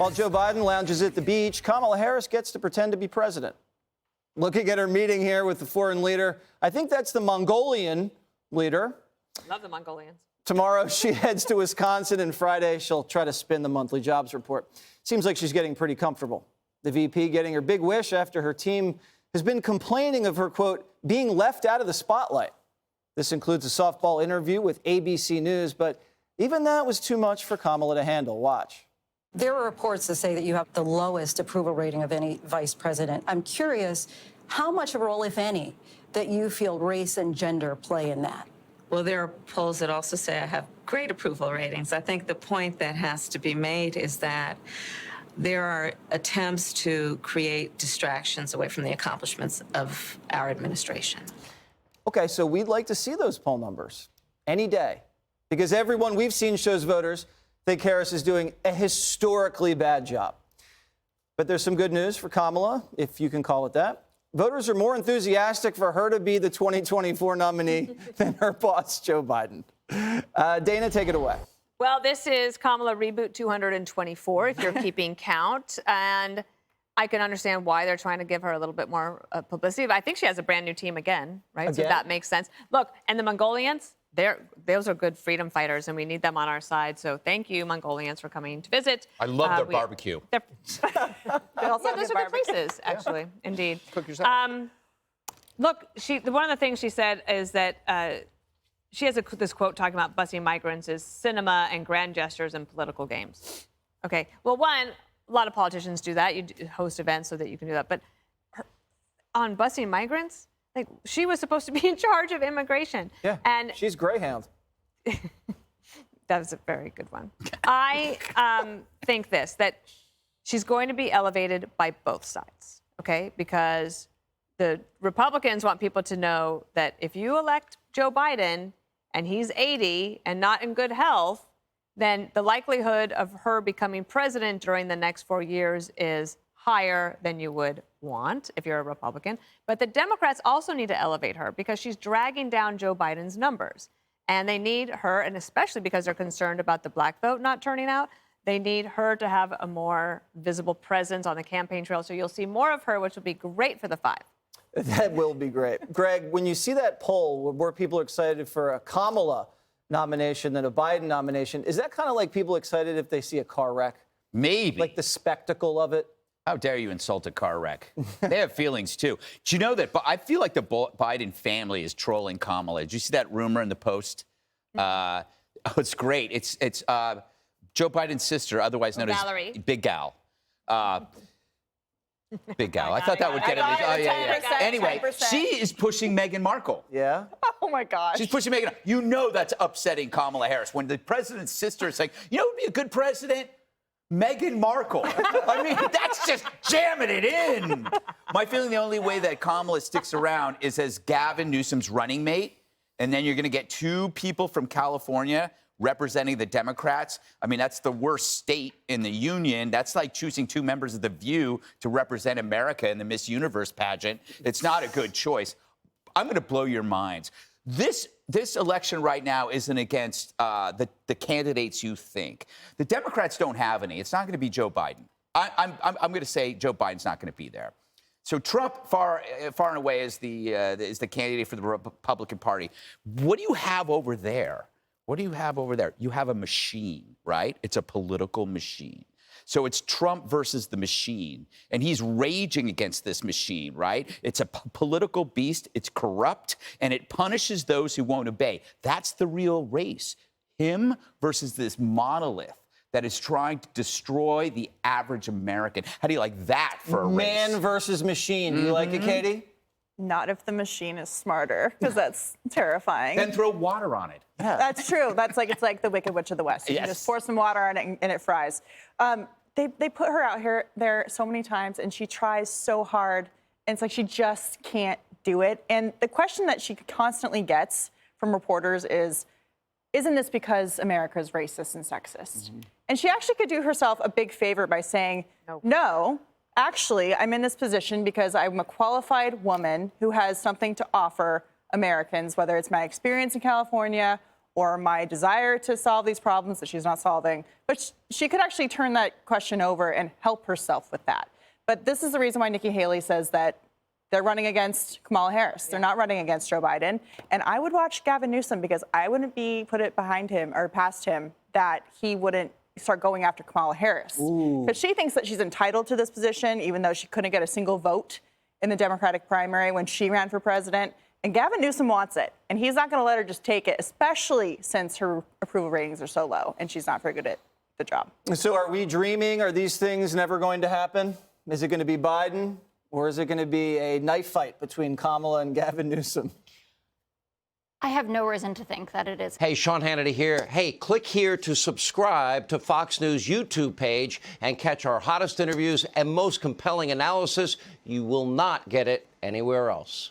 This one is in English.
While Joe Biden lounges at the beach, Kamala Harris gets to pretend to be president. Looking at her meeting here with the foreign leader, I think that's the Mongolian leader. Love the Mongolians. Tomorrow, she heads to Wisconsin, and Friday, she'll try to spin the monthly jobs report. Seems like she's getting pretty comfortable. The VP getting her big wish after her team has been complaining of her, quote, being left out of the spotlight. This includes a softball interview with ABC News, but even that was too much for Kamala to handle. Watch. There are reports that say that you have the lowest approval rating of any vice president. I'm curious how much of a role, if any, that you feel race and gender play in that. Well, there are polls that also say I have great approval ratings. I think the point that has to be made is that there are attempts to create distractions away from the accomplishments of our administration. Okay, so we'd like to see those poll numbers any day, because everyone we've seen shows voters think Harris is doing a historically bad job. But there's some good news for Kamala, if you can call it that. Voters are more enthusiastic for her to be the 2024 nominee than her boss, Joe Biden. Dana, take it away. Well, this is Kamala Reboot 224, if you're keeping count. And I can understand why they're trying to give her a little bit more publicity. But I think she has a brand new team again, right? So that makes sense. Look, and the Mongolians, those are good freedom fighters, and we need them on our side. So thank you, Mongolians, for coming to visit. I love their barbecue. They also have those are good places, actually, indeed. Cook yourself. Look, one of the things she said is that she has this quote talking about busing migrants as cinema and grand gestures and political games. Okay, well, one, a lot of politicians do that. You host events so that you can do that. But on busing migrants, like, she was supposed to be in charge of immigration. Yeah, and she's Greyhound. That was a very good one. I think that she's going to be elevated by both sides, okay? Because the Republicans want people to know that if you elect Joe Biden and he's 80 and not in good health, then the likelihood of her becoming president during the next 4 years is higher than you would want if you're a Republican. But the Democrats also need to elevate her because she's dragging down Joe Biden's numbers. And they need her, and especially because they're concerned about the black vote not turning out, they need her to have a more visible presence on the campaign trail. So you'll see more of her, which will be great for the five. That will be great. Greg, when you see that poll where people are excited for a Kamala nomination than a Biden nomination, is that kind of like people excited if they see a car wreck? Maybe. Like the spectacle of it? How dare you insult a car wreck? They have feelings, too. Do you know that? But I feel like the Biden family is trolling Kamala. Did you see that rumor in the Post? It's great. It's Joe Biden's sister, otherwise known Valerie. as Big Gal. Big Gal. I thought that would get at least. Oh, yeah. Anyway, 10%. she is pushing Meghan Markle. Yeah? Oh, my gosh. She's pushing Meghan. You know that's upsetting Kamala Harris. When the president's sister is like, you know who would be a good president? Meghan Markle. I mean, that's just jamming it in. My feeling the only way that Kamala sticks around is as Gavin Newsom's running mate, and then you're going to get two people from California representing the Democrats. I mean, that's the worst state in the union. That's like choosing two members of The View to represent America in the Miss Universe pageant. It's not a good choice. I'm going to blow your minds. This election right now isn't against the candidates you think. The Democrats don't have any. It's not going to be Joe Biden. I'm going to say Joe Biden's not going to be there. So Trump, far and away, is the candidate for the Republican Party. What do you have over there? What do you have over there? You have a machine, right? It's a political machine. So it's Trump versus the machine, and he's raging against this machine, right? It's a political beast, it's corrupt, and it punishes those who won't obey. That's the real race. Him versus this monolith that is trying to destroy the average American. How do you like that for a race? Man versus machine. Do you like it, Katie? Not if the machine is smarter, because that's terrifying. Then throw water on it. Yeah. That's true. It's like the Wicked Witch of the West. You can just pour some water on it and it fries. They put her out there so many times, and she tries so hard, and it's like she just can't do it. And the question that she constantly gets from reporters is, isn't this because America is racist and sexist? Mm-hmm. And she actually could do herself a big favor by saying, no, actually, I'm in this position because I'm a qualified woman who has something to offer Americans, whether it's my experience in California or my desire to solve these problems that she's not solving. But she could actually turn that question over and help herself with that. But this is the reason why Nikki Haley says that they're running against Kamala Harris. They're not running against Joe Biden. And I would watch Gavin Newsom because I wouldn't put it behind him or past him that he wouldn't start going after Kamala Harris. Because she thinks that she's entitled to this position, even though she couldn't get a single vote in the Democratic primary when she ran for president. And Gavin Newsom wants it. And he's not going to let her just take it, especially since her approval ratings are so low and she's not very good at the job. So are we dreaming? Are these things never going to happen? Is it going to be Biden? Or is it going to be a knife fight between Kamala and Gavin Newsom? I have no reason to think that it is. Hey, Sean Hannity here. Hey, click here to subscribe to Fox News YouTube page and catch our hottest interviews and most compelling analysis. You will not get it anywhere else.